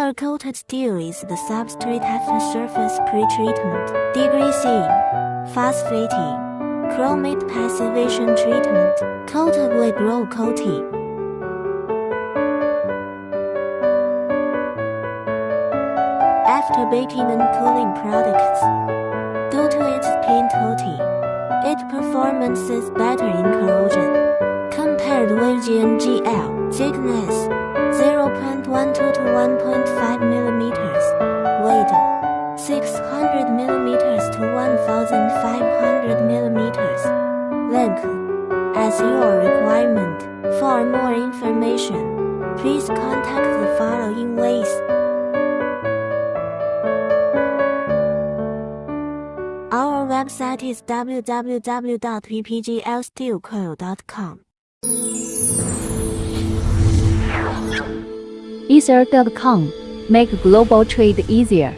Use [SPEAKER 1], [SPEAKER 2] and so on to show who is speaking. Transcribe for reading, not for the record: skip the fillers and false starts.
[SPEAKER 1] Powder-coated steel is the substrate after surface pretreatment, degreasing, phosphating, chromate passivation treatment, coated with roll coating. After baking and cooling products, due to its paint coating, its performance is better in corrosion compared with PPGL thickness 0.12 to 1.5 mm, weight 600 mm to 1,500 mm, length as your requirement. For more information, please contact the following ways. Our website is www.ppglsteelcoil.com.
[SPEAKER 2] Ether.com. Make global trade easier.